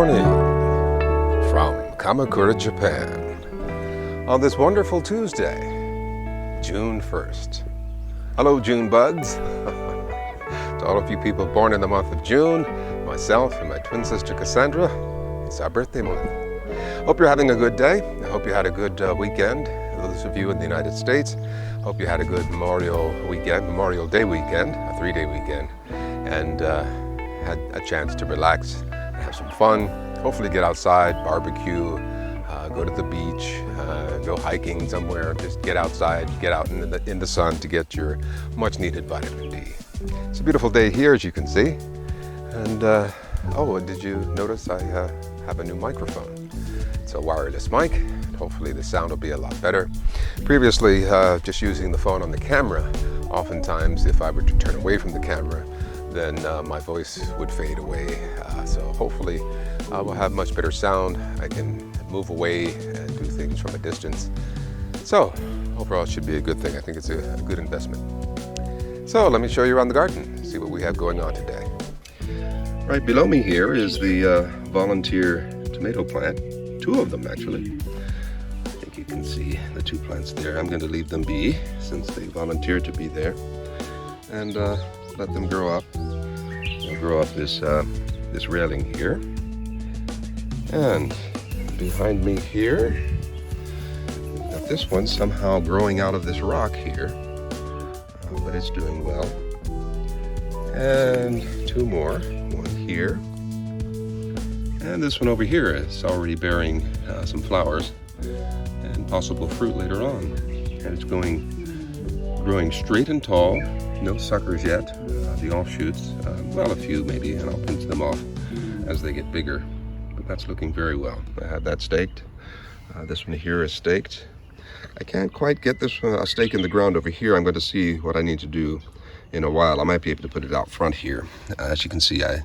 morning from Kamakura, Japan, on this wonderful Tuesday, June 1st. Hello, June buds. To all of you people born in the month of June, myself and my twin sister Cassandra, it's our birthday month. Hope you're having a good day. I hope you had a good weekend. Those of you in the United States, hope you had a good Memorial Day weekend, a 3-day weekend, and had a chance to relax, have some fun, hopefully get outside, barbecue, go to the beach, go hiking somewhere, just get outside, get out in the sun to get your much needed vitamin D. It's a beautiful day here, as you can see. And oh, did you notice I have a new microphone? It's a wireless mic. Hopefully the sound will be a lot better. Previously, just using the phone on the camera, oftentimes if I were to turn away from the camera, then my voice would fade away. So hopefully we'll have much better sound. I can move away and do things from a distance. So overall it should be a good thing. I think it's a good investment. So let me show you around the garden, see what we have going on today. Right below me here is the volunteer tomato plant. 2 of them actually. I think you can see the 2 plants there. I'm going to leave them be since they volunteered to be there, and let them grow up. They'll grow up this railing here. And behind me here, got this one somehow growing out of this rock here, but it's doing well. And 2 more, one here, and this one over here is already bearing some flowers and possible fruit later on. And it's growing straight and tall, no suckers yet, the offshoots, well, a few maybe, and I'll pinch them off as they get bigger. But that's looking very well. I had that staked. This one here is staked. I can't quite get this one, a stake in the ground over here. I'm going to see what I need to do in a while. I might be able to put it out front here. As you can see, I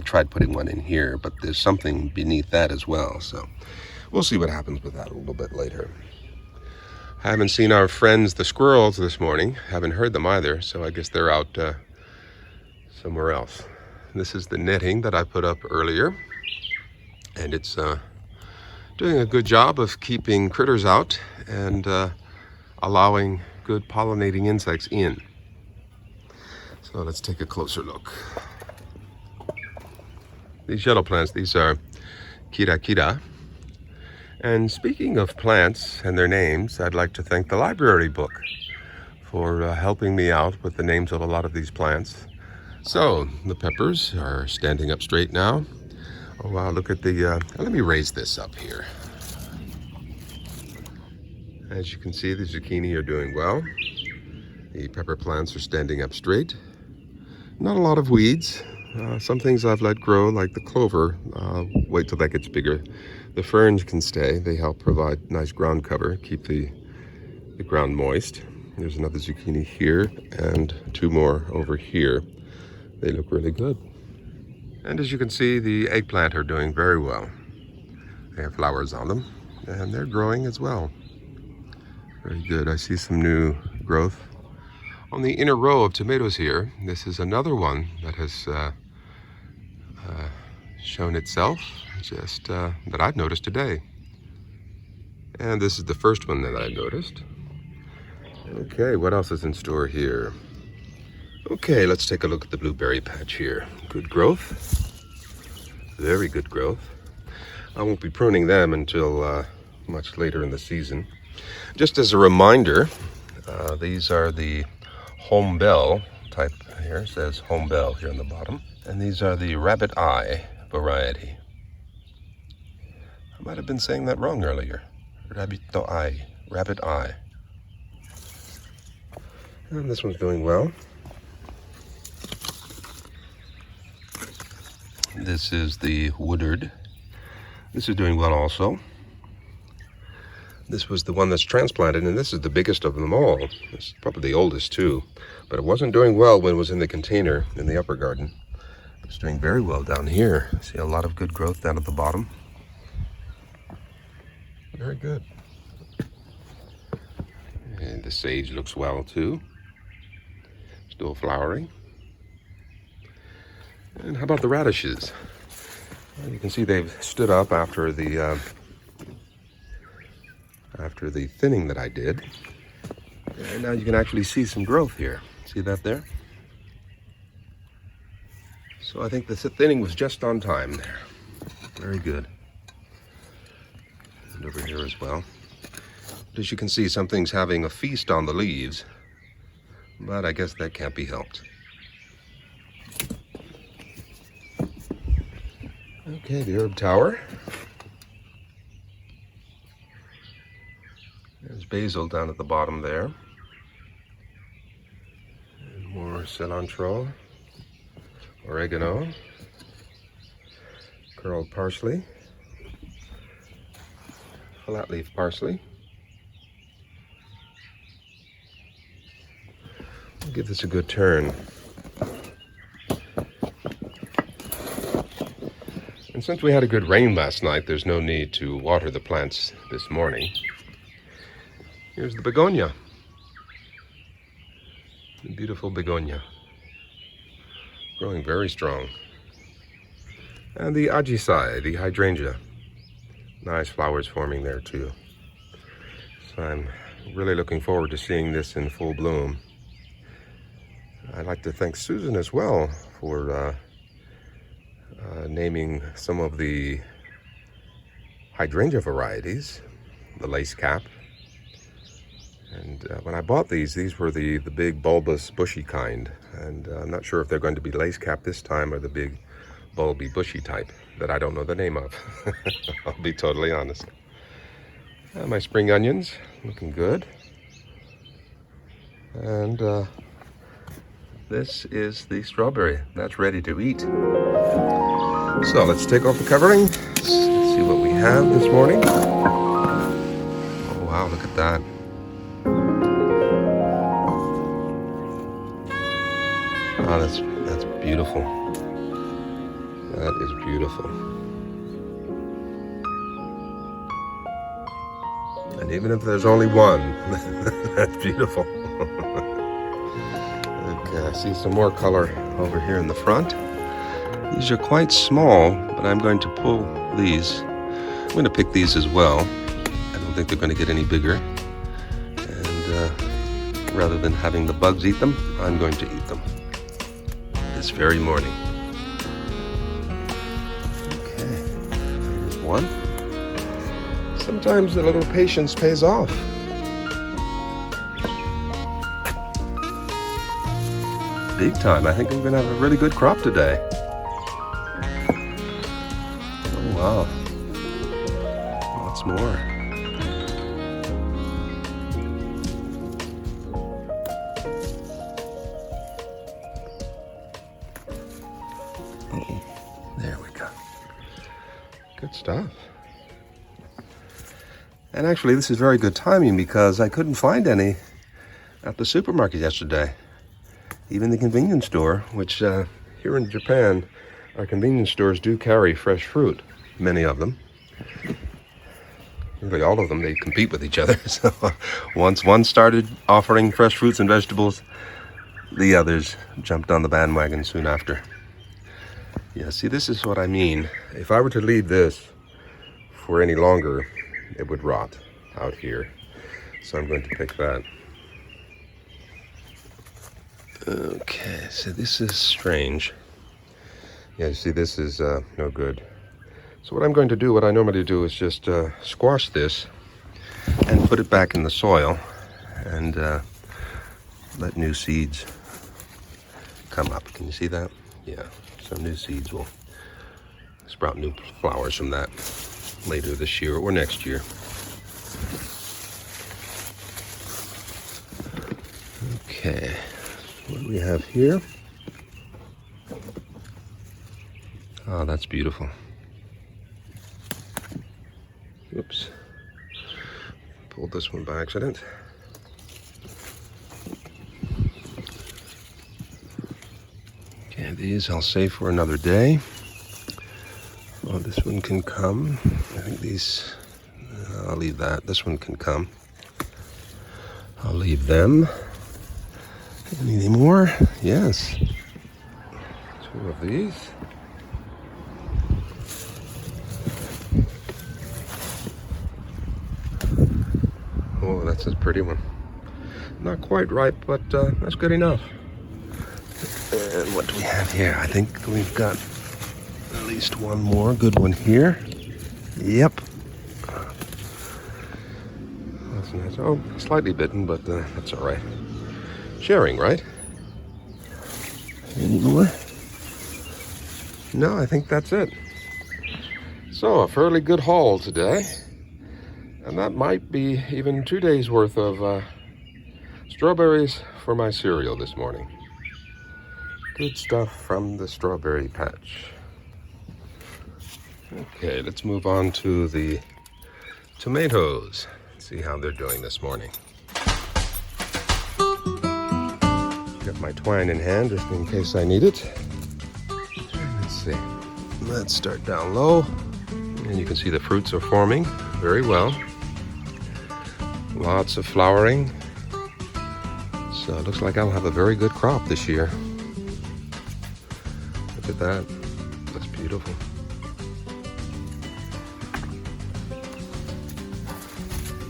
tried putting one in here, but there's something beneath that as well. So we'll see what happens with that a little bit later. I haven't seen our friends the squirrels this morning. Haven't heard them either, so I guess they're out somewhere else. This is the netting that I put up earlier, and it's doing a good job of keeping critters out and allowing good pollinating insects in. So let's take a closer look. These yellow plants, these are kira. And speaking of plants and their names, I'd like to thank the library book for helping me out with the names of a lot of these plants. So the peppers are standing up straight now. Oh wow, look at the, let me raise this up here. As you can see, the zucchini are doing well. The pepper plants are standing up straight. Not a lot of weeds. Some things I've let grow, like the clover. Wait till that gets bigger. The ferns can stay. They help provide nice ground cover, keep the ground moist. There's another zucchini here and 2 more over here. They look really good. And as you can see, the eggplant are doing very well. They have flowers on them, and they're growing as well. Very good. I see some new growth. On the inner row of tomatoes here, this is another one that has shown itself, just that I've noticed today. And this is the first one that I noticed. Okay, what else is in store here? Okay, let's take a look at the blueberry patch here. Good growth, very good growth. I won't be pruning them until much later in the season. Just as a reminder, these are the home bell type here. It says home bell here on the bottom. And these are the rabbit eye variety. I might have been saying that wrong earlier. Rabbit eye. And this one's doing well. This is the Woodard. This is doing well also. This was the one that's transplanted, and this is the biggest of them all. It's probably the oldest too, but it wasn't doing well when it was in the container in the upper garden. It's doing very well down here. I see a lot of good growth down at the bottom. Very good. And the sage looks well too. Still flowering. And how about the radishes? You can see they've stood up after the thinning that I did. And now you can actually see some growth here. See that there? So I think the thinning was just on time there. Very good. And over here as well. But as you can see, something's having a feast on the leaves. But I guess that can't be helped. Okay, the herb tower. There's basil down at the bottom there. And more cilantro, oregano, curled parsley, flat leaf parsley. I'll give this a good turn. And since we had a good rain last night, there's no need to water the plants this morning. Here's the begonia. The beautiful begonia. Growing very strong. And the ajisai, the hydrangea. Nice flowers forming there too. So I'm really looking forward to seeing this in full bloom. I'd like to thank Susan as well for naming some of the hydrangea varieties, the lace cap. And when I bought these were the big bulbous bushy kind. And I'm not sure if they're going to be lace cap this time or the big bulby bushy type that I don't know the name of. I'll be totally honest. My spring onions looking good. And this is the strawberry that's ready to eat. So let's take off the covering. Let's see what we have this morning. Oh wow, look at that. Oh, that's beautiful. That is beautiful. And even if there's only one, that's beautiful. Okay, I see some more color over here in the front. These are quite small, but I'm going to pull these. I'm going to pick these as well. I don't think they're going to get any bigger. And rather than having the bugs eat them, I'm going to eat them this very morning. Okay, here's one. Sometimes a little patience pays off. Big time. I think I'm going to have a really good crop today. Wow, lots more. Oh, there we go. Good stuff. And actually, this is very good timing because I couldn't find any at the supermarket yesterday. Even the convenience store, which here in Japan, our convenience stores do carry fresh fruit. Many of them, really all of them, they compete with each other. So once one started offering fresh fruits and vegetables, the others jumped on the bandwagon soon after. Yeah, see, this is what I mean. If I were to leave this for any longer, it would rot out here. So I'm going to pick that. Okay, so this is strange. Yeah, see, this is no good. So what I'm going to do, what I normally do, is just squash this and put it back in the soil and let new seeds come up. Can you see that? Yeah, some new seeds will sprout new flowers from that later this year or next year. Okay, what do we have here? Oh, that's beautiful. Oops, pulled this one by accident. Okay, these I'll save for another day. Well, this one can come. I think these, I'll leave that. This one can come. I'll leave them. Any more? Yes. Two of these. that's a pretty one. Not quite ripe, but that's good enough. And what do we have here? I think we've got at least one more good one here. Yep. That's nice. Oh, slightly bitten, but that's all right. Sharing, right? Any more? No, I think that's it. So, a fairly good haul today. And that might be even 2 days worth of strawberries for my cereal this morning. Good stuff from the strawberry patch. Okay, let's move on to the tomatoes. See how they're doing this morning. Got my twine in hand just in case I need it. Let's see. Let's start down low. And you can see the fruits are forming very well. Lots of flowering. So it looks like I'll have a very good crop this year. Look at that. That's beautiful.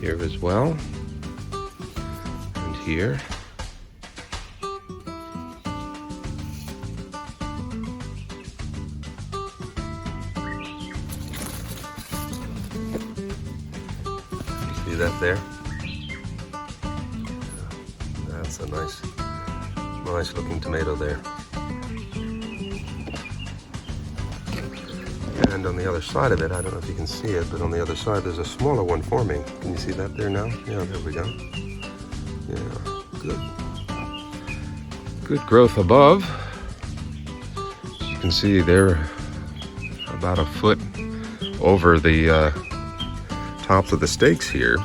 Here as well. And here. See that there? That's a nice looking tomato there. And on the other side of it, I don't know if you can see it, but on the other side there's a smaller one forming. Can you see that there now? Yeah, there we go. Yeah, good. Good growth above. As you can see, they're about a foot over the tops of the stakes here.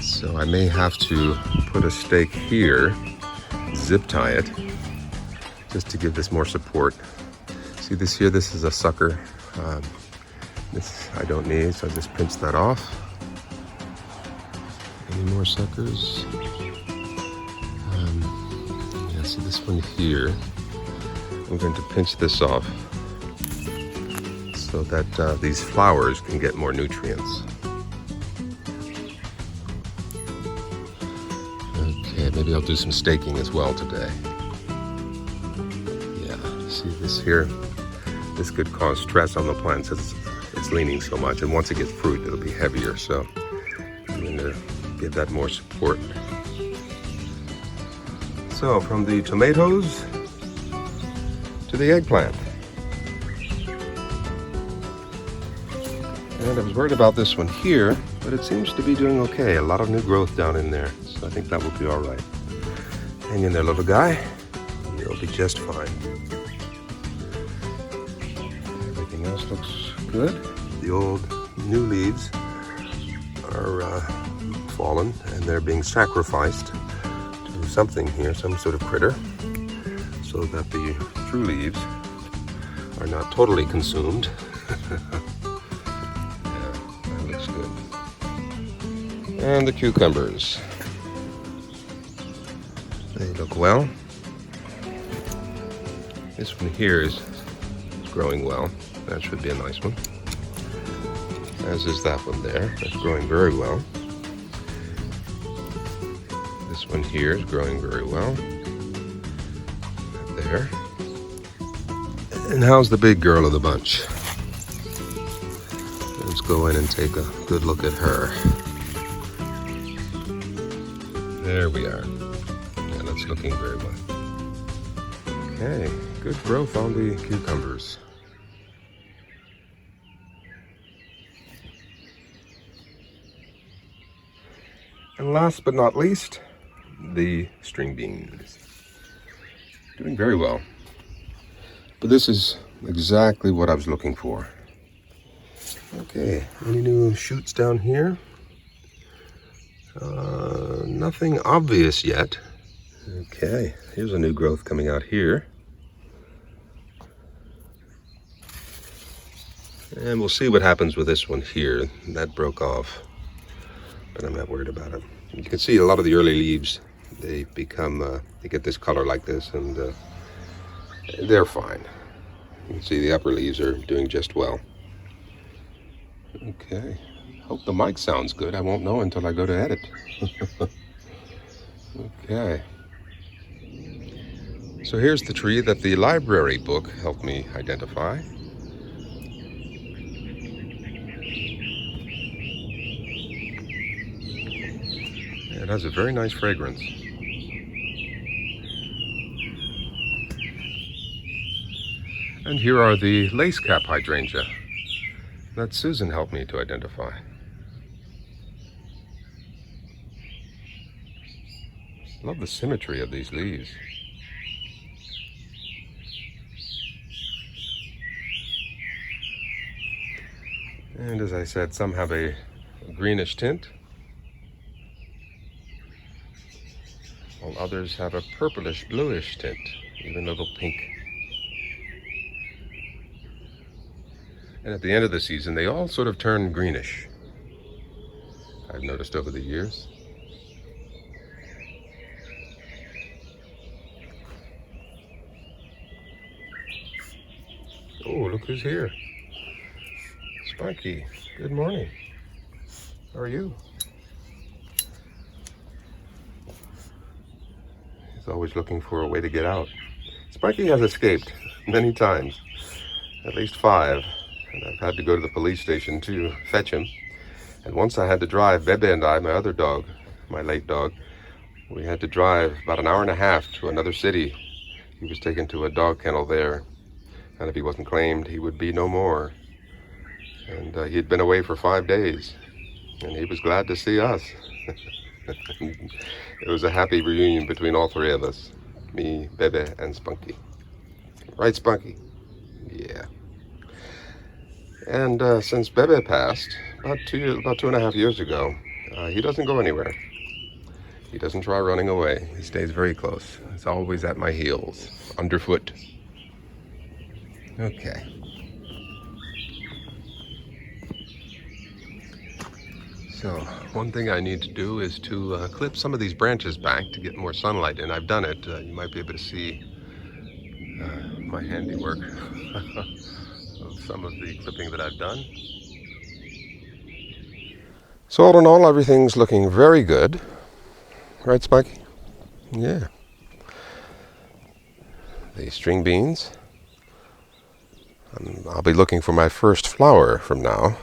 So I may have to put a stake here, zip tie it, just to give this more support. See this here, this is a sucker. This I don't need, so I just pinch that off. Any more suckers? Yeah, see this one here. I'm going to pinch this off so that these flowers can get more nutrients. Okay, maybe I'll do some staking as well today. Yeah, see this here? This could cause stress on the plant since it's leaning so much, and once it gets fruit, it'll be heavier, so I'm going to give that more support. So, from the tomatoes to the eggplant. And I was worried about this one here, but it seems to be doing okay. A lot of new growth down in there, so I think that will be all right. Hang in there, little guy. You'll be just fine. Everything else looks good. The old new leaves are fallen, and they're being sacrificed to something here, some sort of critter, so that the true leaves are not totally consumed. Yeah, that looks good. And the cucumbers. They look well. This one here is growing well. That should be a nice one. As is that one there. That's growing very well. This one here is growing very well. There. And how's the big girl of the bunch? Let's go in and take a good look at her. There we are. Yeah, that's looking very well. Okay, good growth on the cucumbers. And last but not least, the string beans. Doing very well. But this is exactly what I was looking for. Okay, any new shoots down here? Nothing obvious yet. Okay, here's a new growth coming out here. And we'll see what happens with this one here. That broke off, but I'm not worried about it. You can see a lot of the early leaves, they become, they get this color like this, and they're fine. You can see the upper leaves are doing just well. Okay, Hope the mic sounds good. I won't know until I go to edit. Okay. So here's the tree that the library book helped me identify. It has a very nice fragrance. And here are the lace cap hydrangea that Susan helped me to identify. Love the symmetry of these leaves. And as I said, some have a greenish tint, while others have a purplish bluish tint, even a little pink. And at the end of the season, they all sort of turn greenish, I've noticed over the years. Oh, look who's here. Spunky, good morning. How are you? He's always looking for a way to get out. Spunky has escaped many times, at least 5. And I've had to go to the police station to fetch him. And once I had to drive, Bebe and I, my other dog, my late dog, we had to drive about an hour and a half to another city. He was taken to a dog kennel there. And if he wasn't claimed, he would be no more. And he had been away for 5 days. And he was glad to see us. It was a happy reunion between all 3 of us. Me, Bebe, and Spunky. Right, Spunky? Yeah. And since Bebe passed, about 2.5 years ago, he doesn't go anywhere. He doesn't try running away. He stays very close. He's always at my heels, underfoot. Okay. So one thing I need to do is to clip some of these branches back to get more sunlight in. I've done it. You might be able to see my handiwork of some of the clipping that I've done. So all in all, everything's looking very good. Right, Spikey? Yeah. The string beans. I'll be looking for my first flower from now.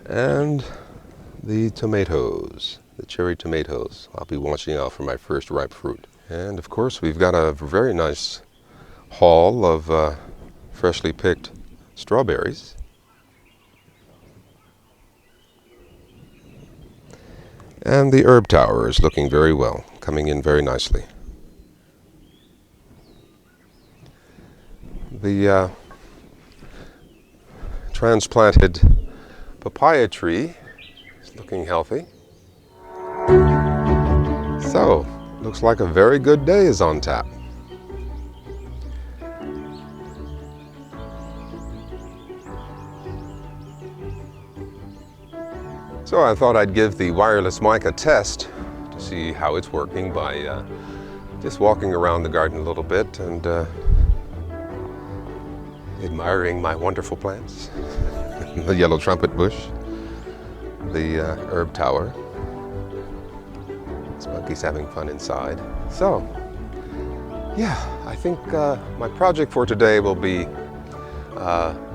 And the tomatoes, the cherry tomatoes. I'll be watching out for my first ripe fruit. And of course, we've got a very nice haul of freshly picked strawberries. And the herb tower is looking very well, coming in very nicely. The transplanted papaya tree is looking healthy. So, looks like a very good day is on tap. So I thought I'd give the wireless mic a test to see how it's working by just walking around the garden a little bit and admiring my wonderful plants. The yellow trumpet bush, the herb tower. Spunky's having fun inside. So, yeah, I think my project for today will be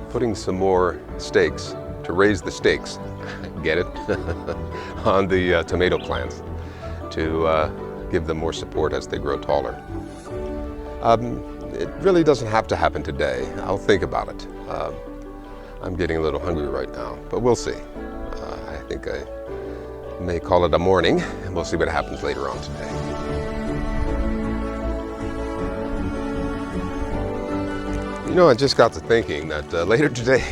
putting some more stakes to raise the stakes, get it, on the tomato plants to give them more support as they grow taller. It really doesn't have to happen today. I'll think about it. I'm getting a little hungry right now, but we'll see. I think I may call it a morning, and we'll see what happens later on today. You know, I just got to thinking that later today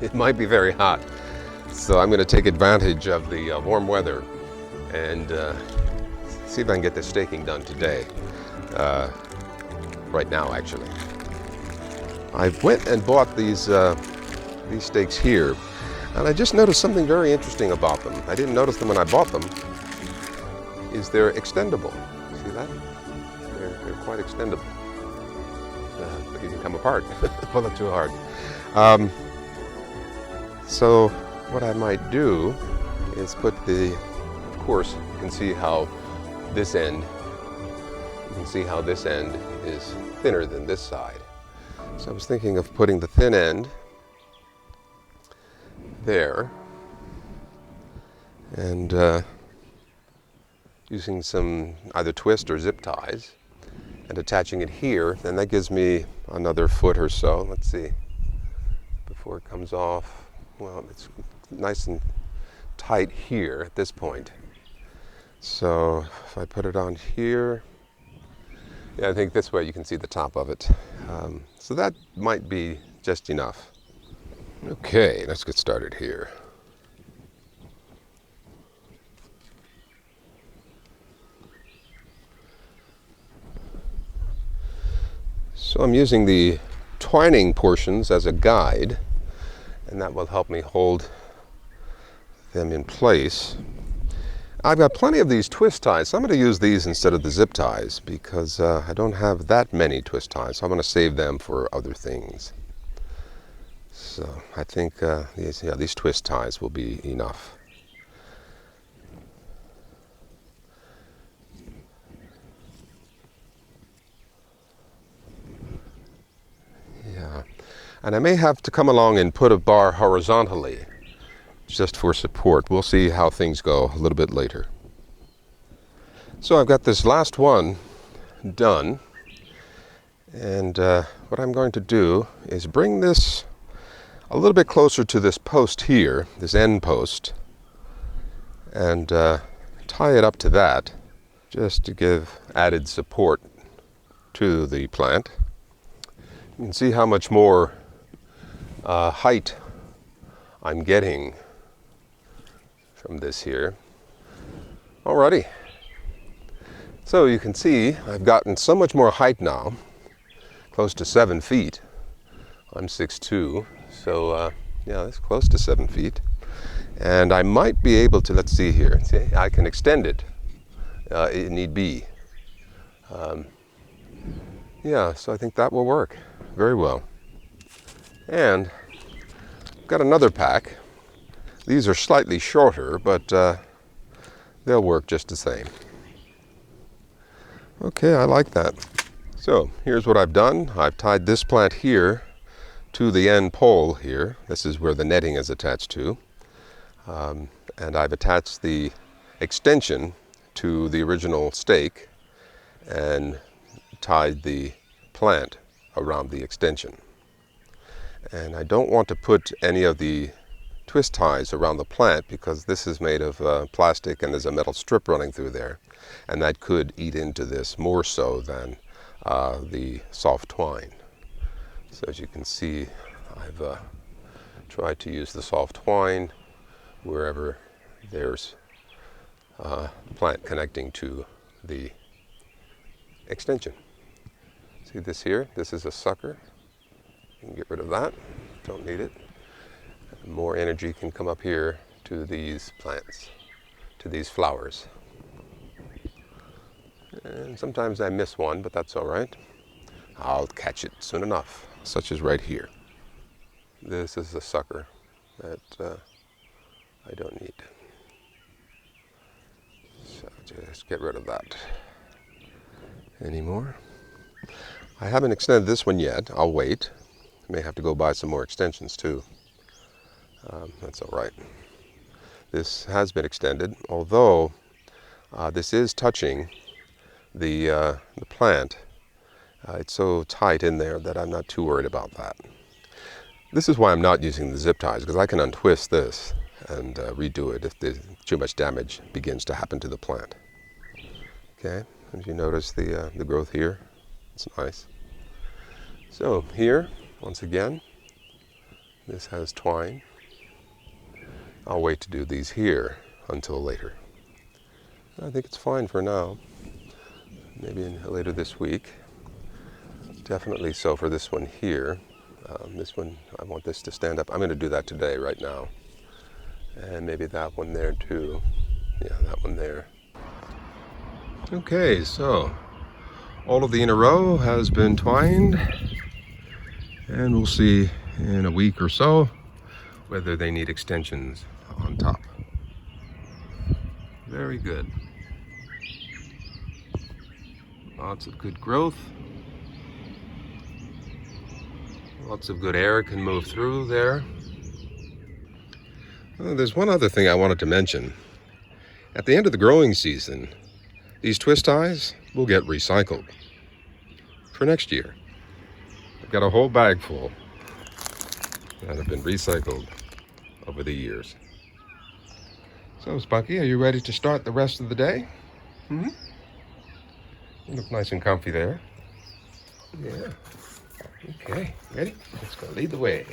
it might be very hot, so I'm going to take advantage of the warm weather and see if I can get this staking done today. Right now, actually. I went and bought these stakes here, and I just noticed something very interesting about them. I didn't notice them when I bought them. Is they're extendable. See that? They're quite extendable. But you can come apart. Pull it too hard. So what I might do is put of course, you can see how this end is thinner than this side. So I was thinking of putting the thin end there and using some either twist or zip ties and attaching it here, and that gives me another foot or so. Let's see, before it comes off. Well, it's nice and tight here at this point. So if I put it on here, yeah, I think this way you can see the top of it. So that might be just enough. Okay, let's get started here. So I'm using the twining portions as a guide, and that will help me hold them in place. I've got plenty of these twist ties, so I'm going to use these instead of the zip ties because I don't have that many twist ties, so I'm going to save them for other things. So I think these twist ties will be enough. Yeah, and I may have to come along and put a bar horizontally just for support. We'll see how things go a little bit later. So I've got this last one done, and what I'm going to do is bring this a little bit closer to this post here, this end post, and tie it up to that just to give added support to the plant. You can see how much more height I'm getting from this here. Alrighty. So you can see I've gotten so much more height now, close to 7 feet. I'm 6'2", so yeah, that's close to 7 feet. And I might be able to, let's see here, see, I can extend it if need be. Yeah, so I think that will work very well. And I've got another pack. These are slightly shorter, but they'll work just the same. Okay, I like that. So here's what I've done. I've tied this plant here to the end pole here. This is where the netting is attached to. And I've attached the extension to the original stake and tied the plant around the extension. And I don't want to put any of the twist ties around the plant because this is made of plastic and there's a metal strip running through there, and that could eat into this more so than the soft twine. So as you can see, I've tried to use the soft twine wherever there's plant connecting to the extension. See this here? This is a sucker. You can get rid of that. Don't need it. More energy can come up here to these plants, to these flowers. And sometimes I miss one, but that's all right. I'll catch it soon enough, such as right here. This is a sucker that I don't need. So just get rid of that. Any more? I haven't extended this one yet. I'll wait. I may have to go buy some more extensions too. That's all right. This has been extended, although this is touching the plant. It's so tight in there that I'm not too worried about that. This is why I'm not using the zip ties, because I can untwist this and redo it if too much damage begins to happen to the plant. Okay, as you notice the growth here, it's nice. So here, once again, this has twine. I'll wait to do these here until later. I think it's fine for now. Maybe later this week. Definitely so for this one here. This one, I want this to stand up. I'm going to do that today, right now. And maybe that one there too. Yeah, that one there. Okay, so all of the inner row has been twined. And we'll see in a week or so whether they need extensions on top. Very good. Lots of good growth. Lots of good air can move through there. There's one other thing I wanted to mention. At the end of the growing season, these twist ties will get recycled for next year. I've got a whole bag full that have been recycled over the years. So, Spunky, are you ready to start the rest of the day? You look nice and comfy there. Yeah. Okay, ready? Let's go lead the way.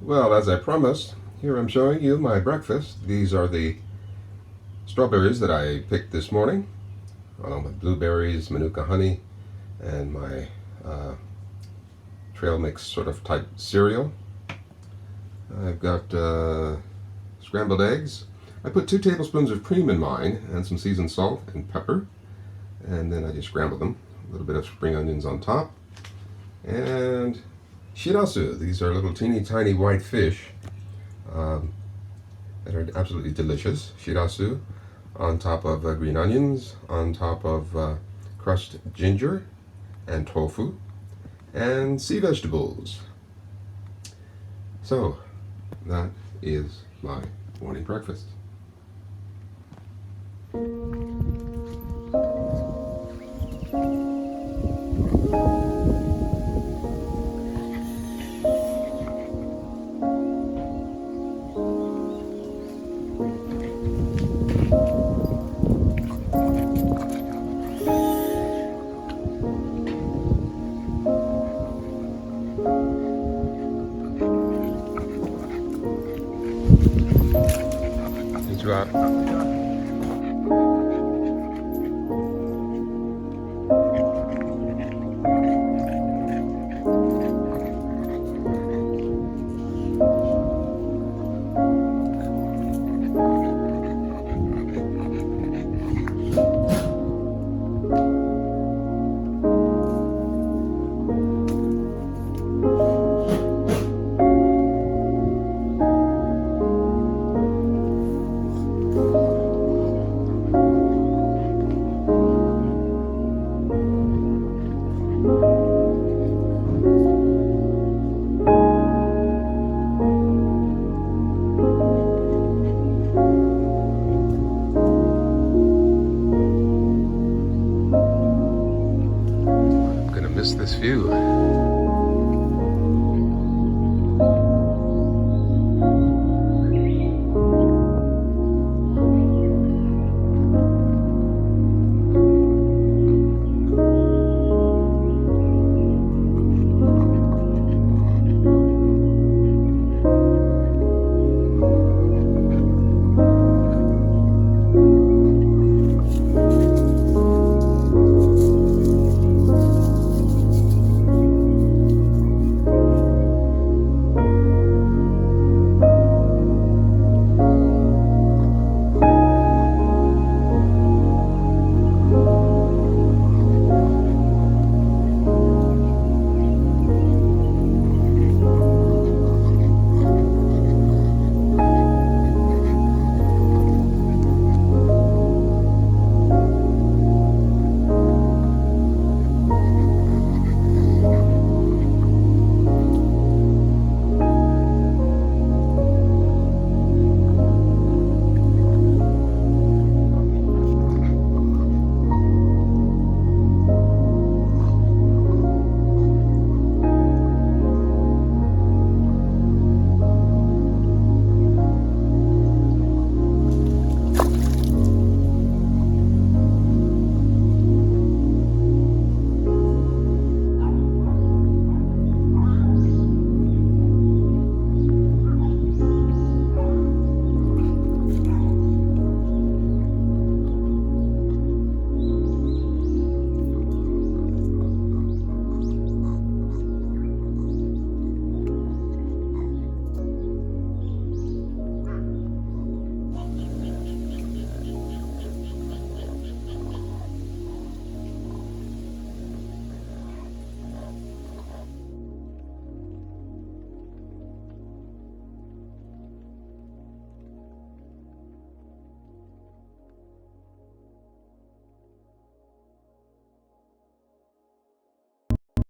Well, as I promised, here I'm showing you my breakfast. These are the strawberries that I picked this morning, along with blueberries, manuka honey, and my trail mix sort of type cereal. I've got scrambled eggs. I put 2 tablespoons of cream in mine and some seasoned salt and pepper, and then I just scrambled them. A little bit of spring onions on top, and shirasu. These are little teeny tiny white fish that are absolutely delicious. Shirasu on top of green onions, on top of crushed ginger and tofu, and sea vegetables. So that is my morning breakfast. Miss this view.